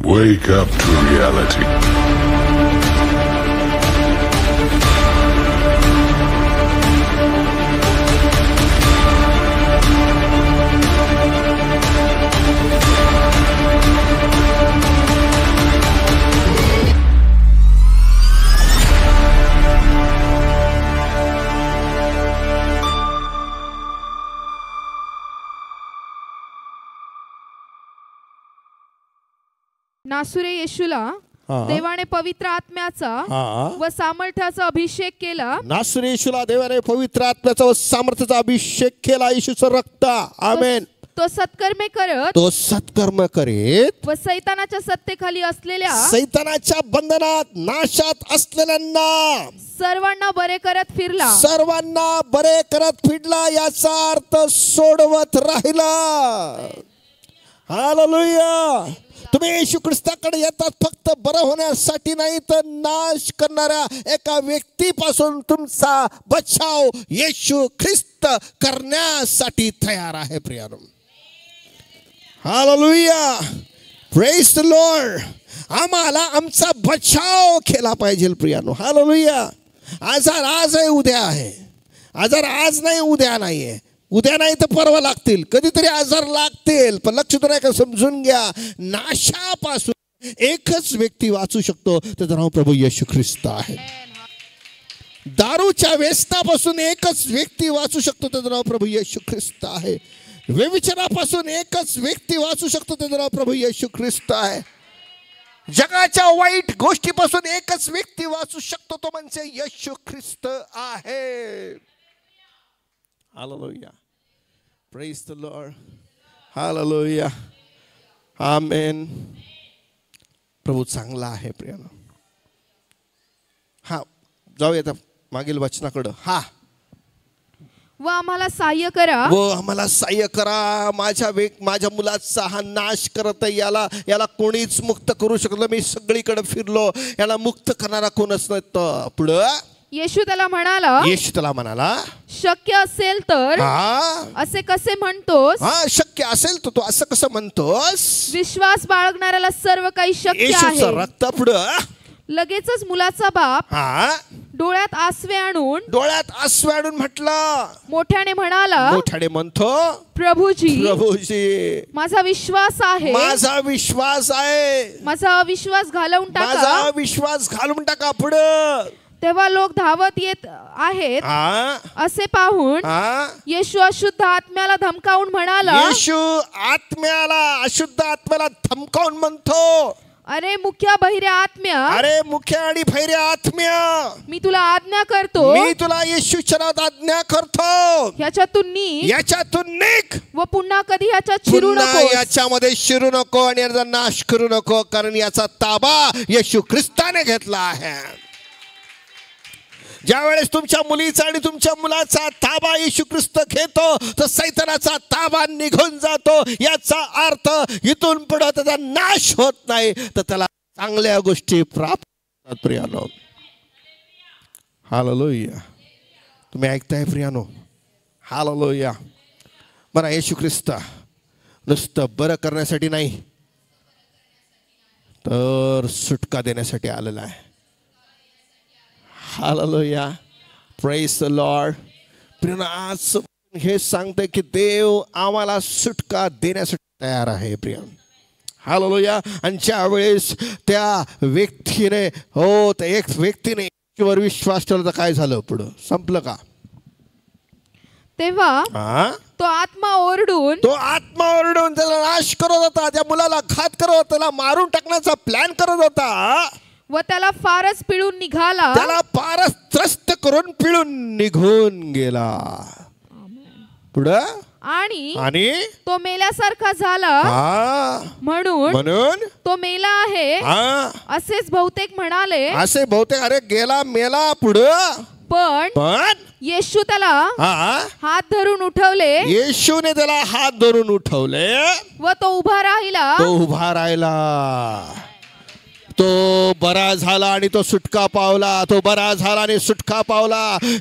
Wake up to reality. नासुरे येशूला देवाने पवित्र आत्म्याचा व सामर्थ्याचा अभिषेक केला. नासुरे येशूला देवाने पवित्र आत्म्याचा व सामर्थ्याचा अभिषेक केला. येशूचं रक्त. आमेन. तो सत्कर्मे करत, तो सत्कर्म करीत व सैतानाच्या सत्तेखाली असलेल्या, सैतानाच्या बंधनात नाशात असलेल्यांना सर्वांना बरे करत फिरला. सर्वांना बरे करत फिरला याचा अर्थ सोडवत राहिला. हालेलुया. तुम्ही येशू ख्रिस्ताकडे येतात फक्त बरं होण्यासाठी नाही, तर नाश करणाऱ्या एका व्यक्तीपासून तुमचा बचाव येशू ख्रिस्त करण्यासाठी तयार आहे प्रियानो. हालेलुया. Praise the Lord. आम्हाला आमचा बचाव केला पाहिजे प्रियानो. हालेलुया. आजार आज आहे, उद्या आहे. आजार आज नाही, उद्या नाहीये. उद्या नाही तर परवा लागतील. कधीतरी आजार लागतील. पण लक्ष तर का समजून घ्या, नाशापासून एकच व्यक्ती वाचू शकतो, त्याचं नाव प्रभू येशू ख्रिस्त आहे. दारूच्या व्यसनापासून एकच व्यक्ती वाचू शकतो, त्याचं नाव प्रभू येशू ख्रिस्त आहे. व्यभिचारापासून एकच व्यक्ती वाचू शकतो, त्याचं नाव प्रभू येशू ख्रिस्त आहे. जगाच्या वाईट गोष्टीपासून एकच व्यक्ती वाचू शकतो, तो म्हणजे येशू ख्रिस्त आहे. Hallelujah. Praise the Lord. Hallelujah. Amen. प्रभू चांगला आहे प्रियानो. हा, जाऊया मागील वचनाकडे. हा, व आम्हाला सहाय्य करा. व आम्हाला सहाय्य करा. माझ्या मुलाचा हा नाश करत, याला कोणीच मुक्त करू शकलं. मी सगळीकडे फिरलो, याला मुक्त करणारा कोणच नाही. पुढं येशू त्याला म्हणाला, शक्य असेल तर असे कसे म्हणतोस? शक्य असेल तर तू असं कसं म्हणतोस? विश्वास बाळगणाऱ्याला सर्व काही शक्य आहे. रक्त. पुढं लगेचच मुलाचा बाप डोळ्यात आसवे आणून म्हटलं, मोठ्याने म्हणतो, प्रभूजी माझा विश्वास आहे, माझा अविश्वास घालवून टाका. पुढं तेव्हा लोक धावत येत आहेत असे पाहून येशू अशुद्ध आत्म्याला धमकावून म्हणाला. येशू अशुद्ध आत्म्याला धमकावून म्हणतो, अरे मुख्य आणि बहिऱ्या आत्म्या, मी तुला आज्ञा येशूच्या नावात आज्ञा करतो, याच्यातून निघ व पुन्हा कधी याच्यामध्ये शिरू नको आणि याचा नाश करू नको, कारण याचा ताबा येशू ख्रिस्ताने घेतला आहे. ज्या वेळेस तुमच्या मुलीचा आणि तुमच्या मुलाचा ताबा येशू ख्रिस्त घेतो, तर सैतानाचा ताबा निघून जातो. याचा अर्थ इथून पुढे त्याचा नाश होत नाही, तर त्याला चांगल्या गोष्टी प्राप्त होतात प्रियानो. हालेलुया. तुम्ही ऐकताय प्रियानो? हालेलुया. बरं, येशू ख्रिस्त नुसतं बरं करण्यासाठी नाही, तर सुटका देण्यासाठी आलेला आहे. हालेलुया. Praise the Lord. प्रिय आज हे सांगते की देव आम्हाला सुटका देण्यासाठी तयार आहे प्रिय. हालेलुया. आणि ज्या वेळेस त्या व्यक्तीने एक व्यक्तीने ईश्वर विश्वास ठेवला, तर काय झालं? पुढं संपलं का? तेव्हा तो आत्मा ओरडून त्याला नाश करत होता. त्या मुलाला घात करत होता, त्याला मारून टाकण्याचा प्लॅन करत होता व त्याला फारच पिळून निघाला. त्याला फारच त्रस्त करून पिळून निघून गेला. पुढं आणि तो मेल्यासारखा झाला म्हणून तो मेला आहे असेच बहुतेक म्हणाले. अरे गेला मेला. पुढं पण येशू त्याला हात धरून उठवले. येशूने त्याला हात धरून उठवले व तो उभा राहिला. तो बरा झाला आणि तो सुटका पावला.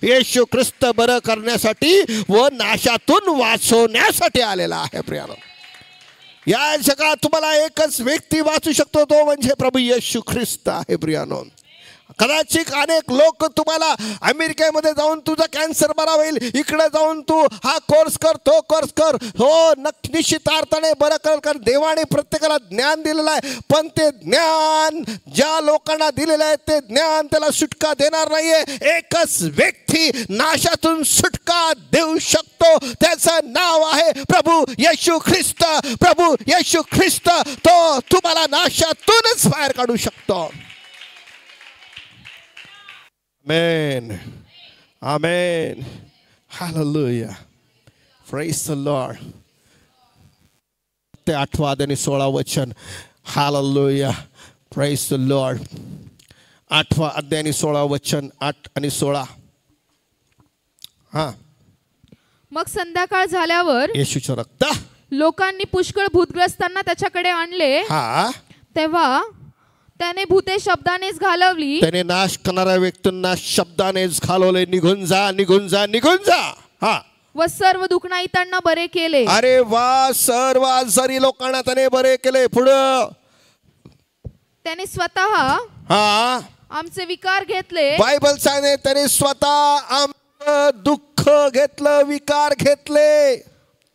येशू ख्रिस्त बरं करण्यासाठी व नाशातून वाचवण्यासाठी आलेला आहे प्रियानो. या जगात तुम्हाला एकच व्यक्ती वाचू शकतो, तो म्हणजे प्रभू येशू ख्रिस्त आहे प्रियानो. कदाचित अनेक लोक तुम्हाला अमेरिकेमध्ये जाऊन तुझा कॅन्सर बरा होईल, इकडे जाऊन तू हा कोर्स कर, तो कोर्स कर, हो निश्चितार्थाने बरं कर. देवाने प्रत्येकाला ज्ञान दिलेलं आहे, पण ते ज्ञान ज्या लोकांना दिलेलं आहे ते ज्ञान त्याला सुटका देणार नाहीये. एकच व्यक्ती नाशातून सुटका देऊ शकतो, त्याचं नाव आहे प्रभू येशू ख्रिस्त. प्रभू येशू ख्रिस्त तो तुम्हाला नाशातूनच बाहेर काढू शकतो. Amen. Amen. Hallelujah. Praise the Lord. ते 8 आणि 16 वचन. Hallelujah. Praise the Lord. 8 अध्याय आणि 16 वचन. 8 आणि 16. हा. मग संध्याकाळ झाल्यावर येशूचे रक्त लोकांनी पुष्कळ भूतग्रस्तांना त्याच्याकडे आणले. हा. तेव्हा त्याने भूते शब्दानेच घालवली. त्याने नाश करणाऱ्या व्यक्तींना शब्दानेच घालवले. निघून जा, निघून जा, निघून जा. हा. व सर्व दुखणाईतांना बरे केले. अरे वा, सर्व आजारी लोकांना त्याने बरे केले. पुढं त्याने स्वतः हा आमचे विकार घेतले. बायबल सांगते त्याने स्वतः आमचं दुःख घेतलं, विकार घेतले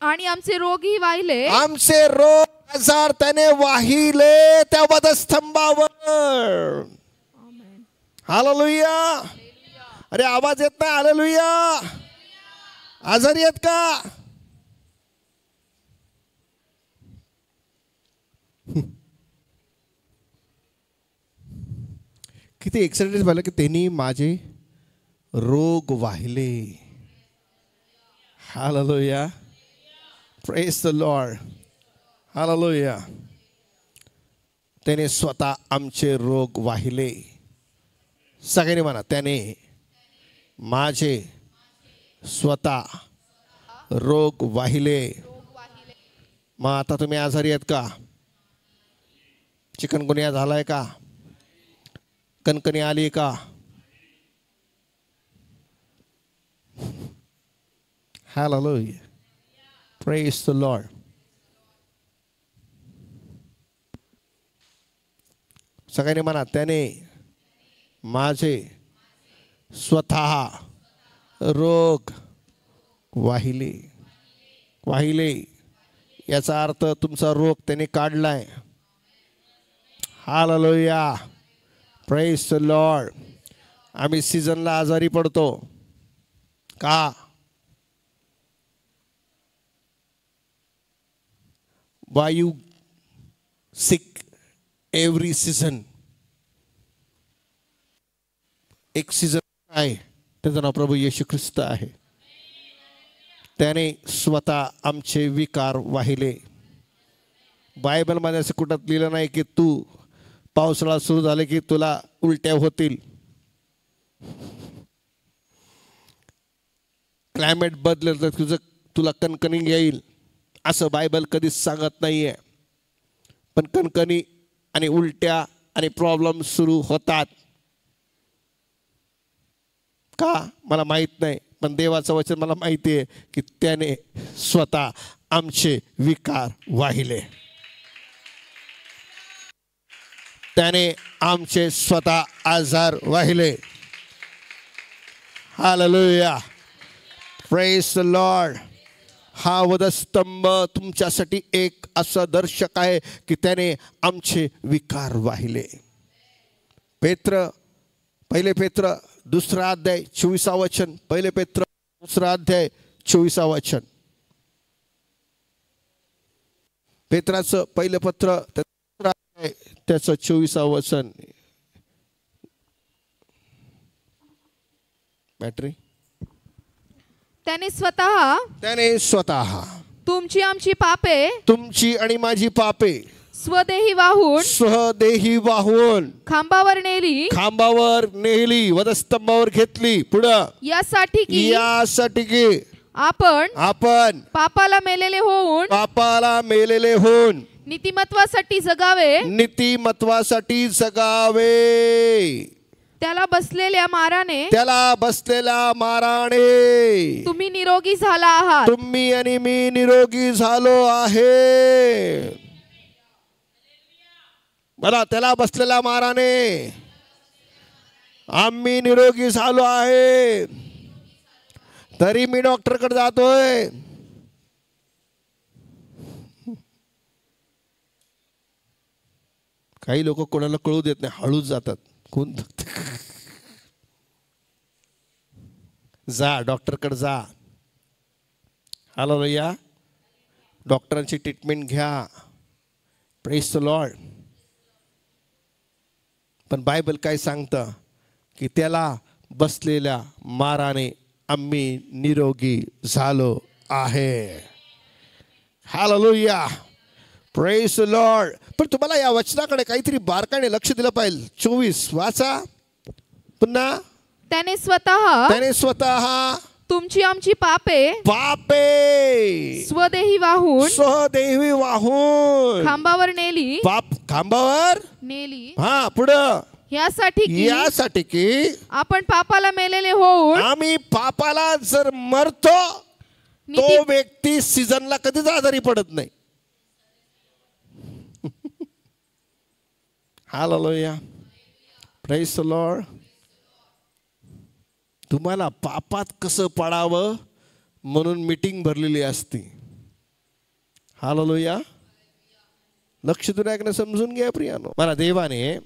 आणि आमचे रोगही वाहिले. आमचे रोग आजार त्याने वाहिले त्या वधस्तंभावर. हालेलुया. अरे आवाज येत नाही. हालेलुया. आजारी आहेत का? किती एक्साइटेड झालं की त्यांनी माझे रोग वाहिले. Hallelujah. Praise the Lord. Hallelujah. त्याने स्वतः आमचे रोग वाहिले. सगळ्यांनी म्हणा, त्याने माझे स्वतः रोग वाहिले. मग आता तुम्ही आजारी आहेत का? चिकनगुनिया झालाय का? कणकणी आली का? हालेलुया. Praise the Lord. सगळ्यांनी म्हणा, त्याने माझे स्वतः रोग वाहिले. वाहिले याचा अर्थ तुमचा रोग त्याने काढलाय. हालेलुया. Praise the Lord. आम्ही सीझनला आजारी पडतो का? Why you sick every season? एक सीझन आहे, त्याचं नाव प्रभू येशू ख्रिस्त आहे. त्याने स्वतः आमचे विकार वाहिले. बायबलमध्ये असं कुठं लिहिलं नाही की तू पावसाळा सुरू झाले की तुला उलट्या होतील, क्लायमेट बदललं तर तुला कणकणी येईल, असं बायबल कधीच सांगत नाहीये. पण कणकणी आणि उलट्या आणि प्रॉब्लेम सुरू होतात का मला माहित नाही, पण देवाचं वचन मला माहिती आहे की त्याने स्वतः आमचे विकार वाहिले. त्याने आमचे स्वतः आजार वाहिले. हालेलुया. Praise the Lord. हा वधस्तंभ तुमच्यासाठी एक असं दर्शक आहे की त्याने आमचे विकार वाहिले. पहिले पेत्र 2 अध्याय 24 वचन. पहिले पेत्र 2 अध्याय 24 वचन. पेत्राचं पहिलं पत्र त्याचं 24 वचन. बॅटरी. त्याने स्वतः तुमची आणि माझी पापे स्वदेही वाहून खांबावर नेली वधस्तंभावर घेतली. पुढं यासाठी की आपण पापाला मेलेले होऊन नीतिमत्वासाठी जगावे. त्याला बसलेल्या माराने तुम्ही निरोगी झाला आहात. तुम्ही आणि मी निरोगी झालो आहे. मला त्याला बसलेल्या माराने आम्ही निरोगी झालो आहे, तरी मी डॉक्टरकडे जातोय. काही लोक कोणाला कळू देत नाही, हळूच जातात. कोण जा डॉक्टरकडे जा. हालेलुया. डॉक्टरांची ट्रीटमेंट घ्या. Praise the Lord. पण बायबल काय सांगतं की त्याला बसलेल्या माराने आम्ही निरोगी झालो आहे. हालेलुया. Praise the Lord. पण तुम्हाला या वचनाकडे काहीतरी बारकाईने लक्ष दिलं पाहिजे. 24 वाचा पुन्हा. त्याने स्वतः तुमची आमची पापे स्वदेही वाहून खांबावर नेली. हा पुढं. यासाठी की आपण पापाला मेलेले होऊन, आम्ही पापाला जर मरतो तो व्यक्ती सीझनला कधीच आजारी पडत नाही. हालेलुया. Praise the Lord. तुम्हाला पापात कसं पडावं म्हणून मीटिंग भरलेली असती. हालेलुया. लक्ष देऊन ऐकणं, समजून घ्या प्रियानो. मला देवाने,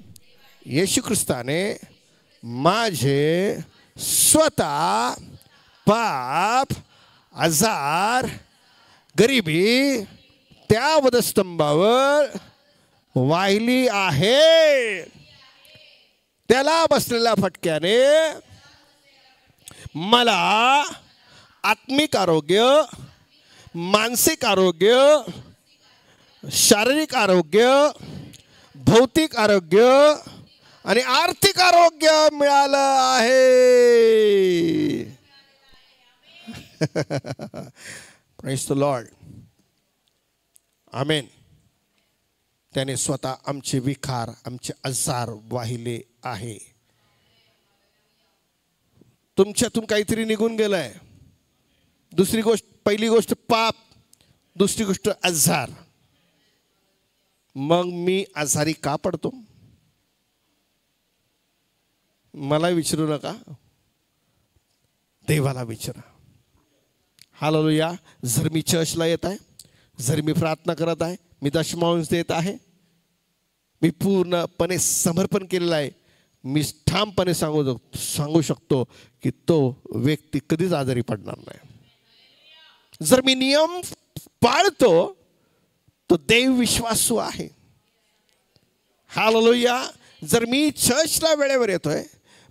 येशू ख्रिस्ताने माझे स्वतः पाप, आजार, गरिबी त्या वधस्तंभावर वाहिली आहे. त्याला बसलेल्या फटक्याने मला आत्मिक आरोग्य, मानसिक आरोग्य, शारीरिक आरोग्य, भौतिक आरोग्य आणि आर्थिक आरोग्य मिळालं आहे. Praise the Lord. आमेन. त्याने स्वतः आमचे विकार, आमचे आजार वाहिले आहे. तुमच्यातून काहीतरी निघून गेलंय. दुसरी गोष्ट, पहिली गोष्ट पाप, दुसरी गोष्ट आजार. मग मी आजारी का पडतो? मला विचारू नका, देवाला विचारा. हालेलुया. जर मी चर्चला येत आहे, जर मी प्रार्थना करत आहे, मी दशमांश देत आहे, मी पूर्णपणे समर्पण केलेलं आहे, मी ठामपणे सांगू शकतो की तो व्यक्ती कधीच आजारी पडणार नाही. जर मी नियम पाळतो तो देव विश्वासू आहे. हालेलुया. जर मी चर्चला वेळेवर येतोय,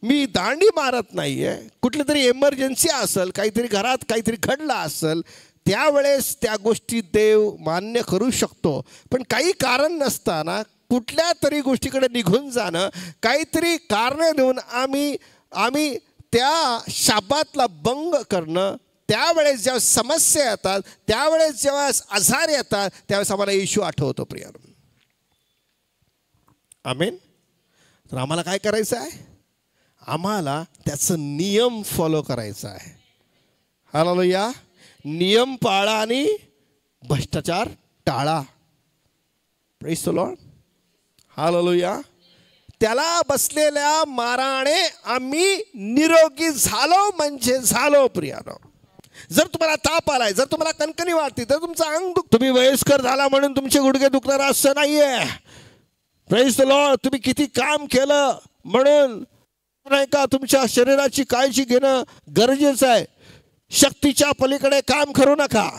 मी दांडी मारत नाहीये, कुठली तरी एमर्जन्सी असेल, काहीतरी घरात काहीतरी घडलं असेल, त्यावेळेस त्या गोष्टी देव मान्य करू शकतो. पण काही कारण नसताना कुठल्या तरी गोष्टीकडे निघून जाणं, काहीतरी कारण देऊन आम्ही त्या शाबातला भंग करणं, त्यावेळेस जेव्हा समस्या येतात, त्यावेळेस जेव्हा आजार येतात, त्यावेळेस आम्हाला येशू आठवतो प्रियानो. आमेन. तर आम्हाला काय करायचं आहे? आम्हाला त्याचं नियम फॉलो करायचा आहे. हालेलुया. नियम पाळा आणि भ्रष्टाचार टाळा. Praise the Lord. हालेलुया. त्याला बसलेल्या माराने आम्ही निरोगी झालो म्हणजे झालो प्रियानो. जर तुम्हाला ताप आलाय, जर तुम्हाला कणकणी वाटते, तर तुमचं अंग तुम्ही वयस्कर झाला म्हणून तुमचे गुडघे दुखणार असं नाहीये. Praise the Lord. तुम्ही किती काम केलं म्हणून नाही का तुमच्या शरीराची काळजी घेणं गरजेचं आहे. शक्तीच्या पलीकडे काम करू नका.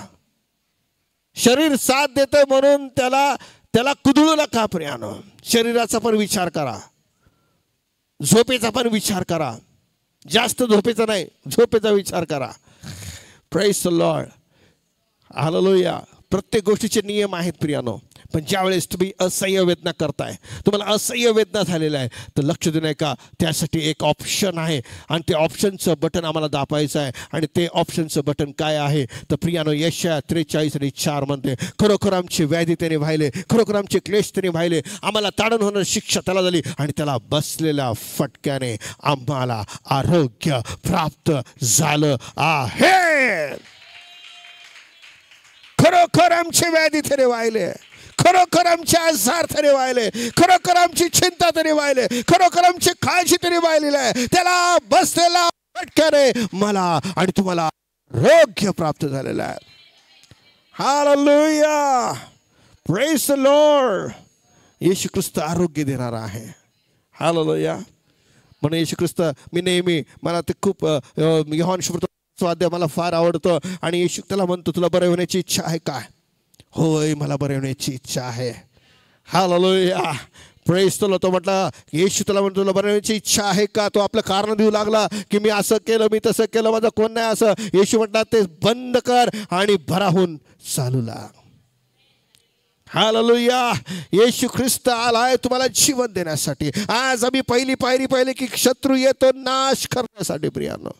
शरीर साथ देतंय म्हणून त्याला कुदळू नका प्रियानो. शरीराचा पण विचार करा, झोपेचा पण विचार करा. जास्त झोपेचा नाही, झोपेचा विचार करा. Praise the Lord. हालेलुया. प्रत्येक गोष्टीचे नियम आहेत प्रियानो. पण ज्यावेळेस तुम्ही असह्य वेदना करताय, तुम्हाला असह्य वेदना झालेला आहे, तर लक्ष देऊ नका. त्यासाठी एक ऑप्शन आहे आणि ते ऑप्शनचं बटन आम्हाला दाबायचं आहे. आणि ते ऑप्शनचं बटन काय आहे तर प्रियानो, यशाया 43:4 म्हणते, खरोखर आमची व्याधी त्याने वाहिले, खरोखर आमचे क्लेश त्याने वाहिले, आम्हाला ताडण होणारी शिक्षा त्याला झाली आणि त्याला बसलेल्या फटक्याने आम्हाला आरोग्य प्राप्त झालं आहे. खरोखर आमचे व्याधी त्याने वाहिले, खरोखर आमचे आजार तरी व्हायले, खरोखर आमची चिंता तरी व्हायले, खरोखर आमची काळजी तरी व्हायलेली आहे. त्याला बसलेला फटक्याने मला आणि तुम्हाला आरोग्य प्राप्त झालेलं आहे. Hallelujah, praise the Lord. येशू ख्रिस्त आरोग्य देणारा आहे. हालेलुया. म्हणून येशू ख्रिस्त, मी नेहमी, मला ते खूप योहान सुवार्ता मला फार आवडतं. आणि येशू त्याला म्हणतो, तुला बरे होण्याची इच्छा आहे काय? होय, मला बरे होण्याची इच्छा आहे. Hallelujah, praise the Lord. तो म्हटला, येशू त्याला म्हणतो, तुला बरे होण्याची इच्छा आहे का? तो आपलं कारण देऊ लागला की मी असं केलं, मी तसं केलं, माझं कोण नाही असं. येशू म्हटला, ते बंद कर आणि भराहून चालू लाग. हालेलुया. येशू ख्रिस्त आलाय तुम्हाला जीवन देण्यासाठी. आज आम्ही पहिली पायरी पाहिली की शत्रू येतो नाश करण्यासाठी. प्रियानो,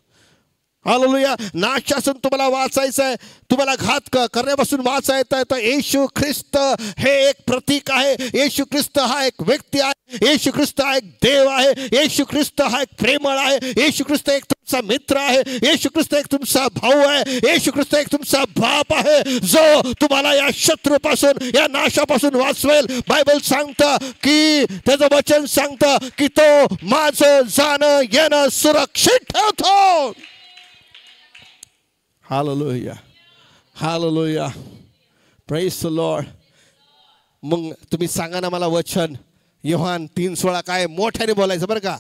हालेलुया. नाशापासून तुम्हाला वाचायचं आहे, तुम्हाला घात करण्यापासून वाचायचं आहे, तर येशू ख्रिस्त हे एक प्रतीक आहे. येशू ख्रिस्त हा एक व्यक्ती आहे. येशू ख्रिस्त हा एक देव आहे. येशू ख्रिस्त हा एक प्रेमळ आहे. येशू ख्रिस्त एक तुमचा मित्र आहे. येशू ख्रिस्त एक तुमचा भाऊ आहे. येशू ख्रिस्त एक तुमचा बाप आहे, जो तुम्हाला या शत्रूपासून, या नाशापासून वाचवेल. बायबल सांगतं की, त्याचं वचन सांगतं की तो माझं जाणं येणं सुरक्षित ठेवतो. Hallelujah, hallelujah, praise the Lord. मग तुम्ही सांगा ना मला वचन, योहान 3:16 काय? मोठ्याने बोलायचं बरं का.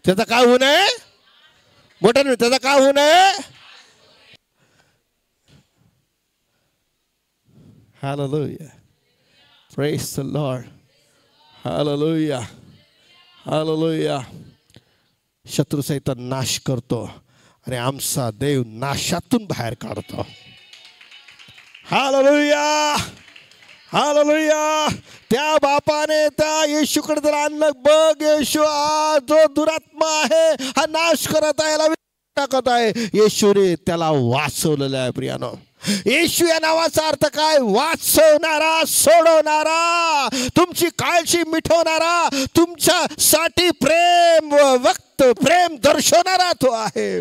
त्याचा काय होऊ नये? मोठ्याने, त्याचा काय होऊ नये? Hallelujah, praise the Lord. Hallelujah, hallelujah. शत्रू सैतान नाश करतो आणि आमचा देव नाशातून बाहेर काढतो. Hallelujah, hallelujah. त्या बापाने त्या येशूकडे जर आणलं, बघ येशू हा जो दुरात्मा आहे, हा नाश करत आहे, याला टाकत आहे. येशूने त्याला वाचवलेलं आहे. प्रियानो, येशू या नावाचा अर्थ काय? वाचवणारा, सोडवणारा, तुमची काळजी मिटवणारा, तुमच्यासाठी प्रेम प्रेम दर्शवणारा तो आहे.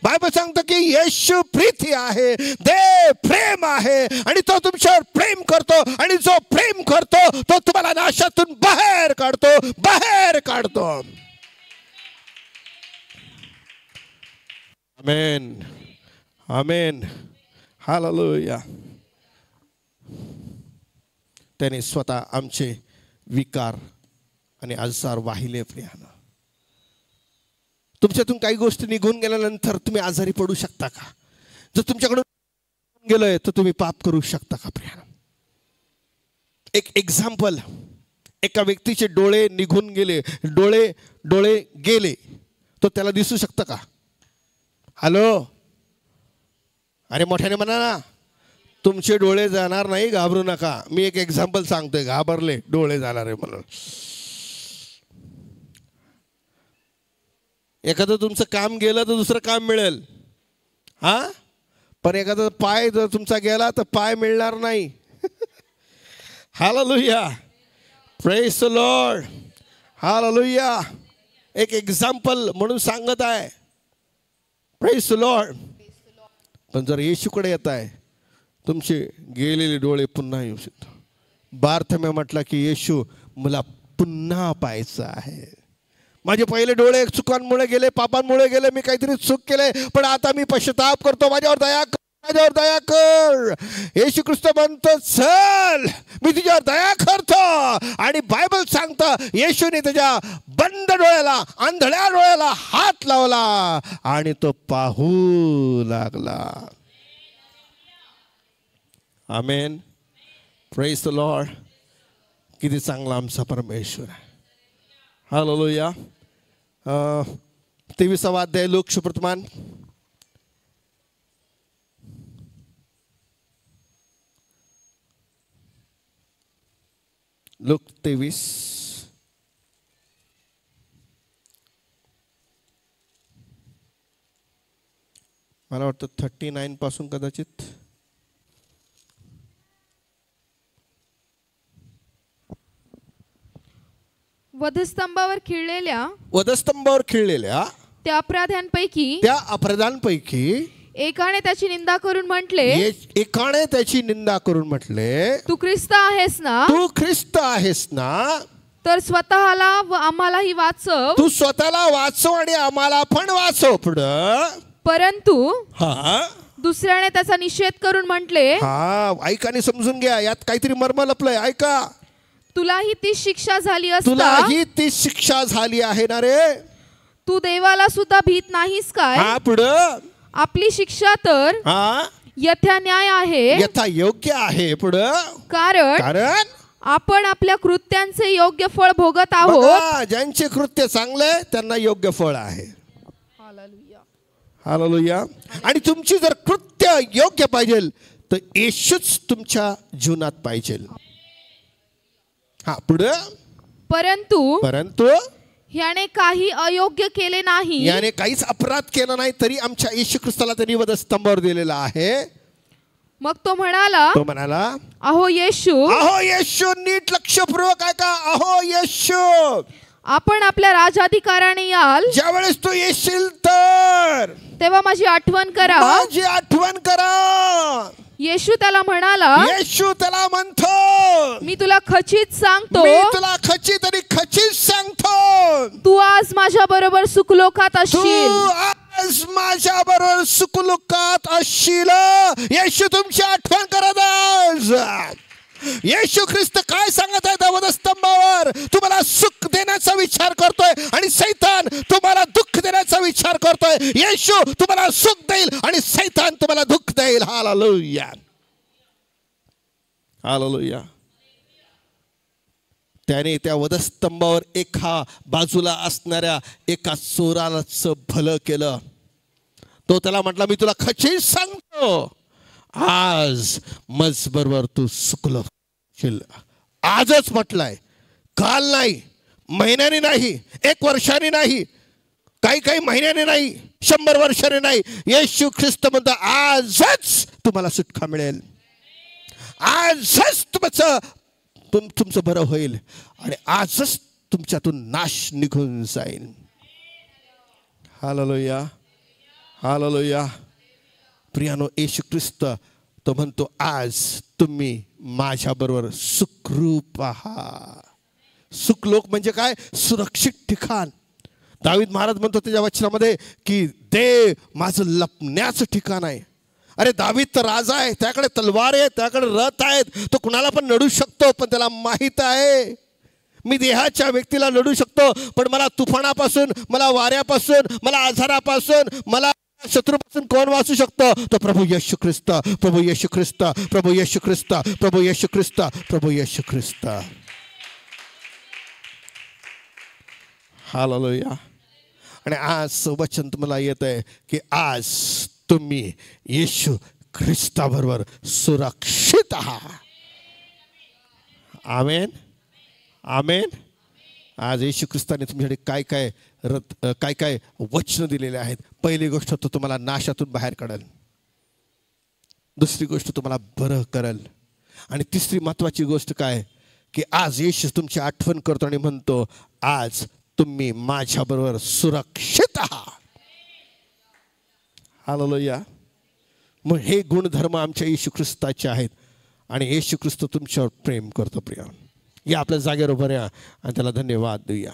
बायबल सांगतं की येशू प्रीती आहे, देव प्रेम आहे आणि तो तुमच्यावर प्रेम करतो. आणि जो प्रेम करतो तो तुम्हाला नाशातून बाहेर काढतो, बाहेर काढतो. आमेन, आमेन, हालेलुया. त्याने स्वतः आमचे विकार आणि आजार वाहिले. प्रियानो, तुमच्यातून काही गोष्टी निघून गेल्यानंतर तुम्ही आजारी पडू शकता का? जर तुमच्याकडून गेलोय तर तुम्ही पाप करू शकता का? प्रियानो, एक एक्झाम्पल, एका व्यक्तीचे डोळे निघून गेले, डोळे गेले, तो त्याला दिसू शकतं का? हॅलो, अरे मोठ्याने म्हणा ना. तुमचे डोळे जाणार नाही, घाबरू नका. मी एक एक्झाम्पल सांगतोय, घाबरले डोळे जाणार आहे म्हणून. एखादं तुमचं काम गेलं तर दुसरं काम मिळेल, हा, पण एखादा पाय जर तुमचा गेला तर पाय मिळणार नाही. Hallelujah, praise the Lord. Hallelujah. एक एक्झाम्पल म्हणून सांगत आहे. Praise the Lord. पण जर येशूकडे येत आहे, तुमचे गेलेले डोळे पुन्हा येऊ शकतो. बारथेमे म्हटलं की येशू, मला पुन्हा पाहायचं आहे. माझे पहिले डोळे चुकांमुळे गेले, पापांमुळे गेले, मी काहीतरी चूक केले, पण आता मी पश्चाताप करतो. माझ्यावर दया कर, माझ्यावर दया कर. येशू ख्रिस्त म्हणतो, चल मी तुझ्यावर दया करतो. आणि बायबल सांगतं, येशूने त्याच्या बंद डोळ्याला, आंधळ्या डोळ्याला हात लावला आणि तो पाहू लागला. आमेन, प्रेज द लॉर्ड. किती चांगला आमचा परमेश्वर आहे. हालेलुया. 23वा अध्याय लोक सुवर्तमान. लोक 23. मला वाटतं 39 पासून कदाचित. वधस्तंभावर खिळलेल्या त्या अपराध्यांपैकी एकाने त्याची निंदा करून म्हटले, तू ख्रिस्त आहेस ना, तर स्वतःला व आम्हालाही वाचव. तू स्वतःला वाचव आणि आम्हाला पण वाचव. पुढं परंतु दुसऱ्याने त्याचा निषेध करून म्हटले, ऐका आणि समजून घ्या, यात काहीतरी मर्म लपलंय. ऐका, तुलाही ती शिक्षा झाली आहे ना रे. तू देवाला सुद्धा भीत नाहीस काय? पुढं आपली शिक्षा तर यथा न्याय आहे, यथा योग्य आहे. पुढं कारण आपण आपल्या कृत्यांचे योग्य फळ भोगत आहोत. ज्यांचे कृत्य चांगले त्यांना योग्य फळ आहे. हालेलुया. आणि तुमची जर कृत्य योग्य पाहिजे तर येशूच तुमच्या जीवनात पाहिजे. पुढे परंतु याने काही अयोग्य केले नाही, याने काहीच अपराध केला नाही तरी आमच्या येशू ख्रिस्ताला त्यांनी वधस्तंभावर दिलेला आहे. मग तो म्हणाला, अहो येशू, नीट लक्षपूर्वक ऐका. अहो येशू, आपण आपल्या राजाधिकाराने याल, ज्यावेळेस तू येशील तर तेव्हा माझी आठवण करा. येशू त्याला म्हणतो, मी तुला खचित सांगतो, तू आज माझ्या बरोबर सुखलोकात असशील. येशू तुमची आठवण करत. येशू ख्रिस्त काय सांगत आहे? वधस्तंभावर तुम्हाला सुख देण्याचा विचार करतोय आणि सैतान तुम्हाला दुःख देण्याचा विचार करतोय. येशू तुम्हाला सुख देईल आणि सैतान तुम्हाला दुःख देईल. Hallelujah, hallelujah. त्याने त्या वधस्तंभावर एका बाजूला असणाऱ्या एका चोरालाच भलं केलं. तो त्याला म्हटला, मी तुला खचित सांगतो, आज मज बरोबर तू सुखलो. आजच म्हटलाय, काल नाही, महिन्याने नाही, 1 वर्षाने नाही, काही महिन्याने नाही, 100 वर्षाने नाही. येशू ख्रिस्त म्हणतो, आजच तुम्हाला सुटका मिळेल, आजच तुमचं बरं होईल आणि आजच तुमच्यातून नाश निघून जाईल. Hallelujah, hallelujah. प्रियानो, येशू ख्रिस्त तो म्हणतो, आज तुम्ही माझ्या बरोबर सुखरूप आहात. सुखलोक म्हणजे काय? सुरक्षित ठिकाण. दावीद महाराज म्हणतो त्याच्या वचनामध्ये की देव माझं लपण्याचं ठिकाण आहे. अरे दावीद तर राजा आहे, त्याकडे तलवार आहे, त्याकडे रथ आहेत, तो कुणाला पण लढू शकतो. पण त्याला माहित आहे, मी देहाच्या व्यक्तीला लढू शकतो, पण मला तुफानापासून, मला वाऱ्यापासून, मला आजारापासून, मला शत्रूपासून कोण वाचू शकतो? तो प्रभू येशू ख्रिस्त, प्रभू येशू ख्रिस्त, प्रभू येशू ख्रिस्त, प्रभू येशू ख्रिस्त, प्रभू येशू ख्रिस्त. हालेलुया. आणि आज वचन तुम्हाला येत आहे की आज तुम्ही येशू ख्रिस्ताबरोबर सुरक्षित आहात. आमेन, आमेन. आज येशू ख्रिस्ताने तुमच्याकडे काय काय वचन दिलेले आहेत. पहिली गोष्ट तो तुम्हाला नाशातून बाहेर काढेल, दुसरी गोष्ट तुम्हाला बरं करेल, आणि तिसरी महत्वाची गोष्ट काय की आज येशू तुमची आठवण करतो आणि म्हणतो, आज तुम्ही माझ्याबरोबर सुरक्षित आहात. हालेलुया. मग हे गुणधर्म आमच्या येशू ख्रिस्ताचे आहेत आणि येशू ख्रिस्त तुमच्यावर प्रेम करतो. प्रिय, या आपल्या जागेवर उभं राहा आणि त्याला धन्यवाद देऊया.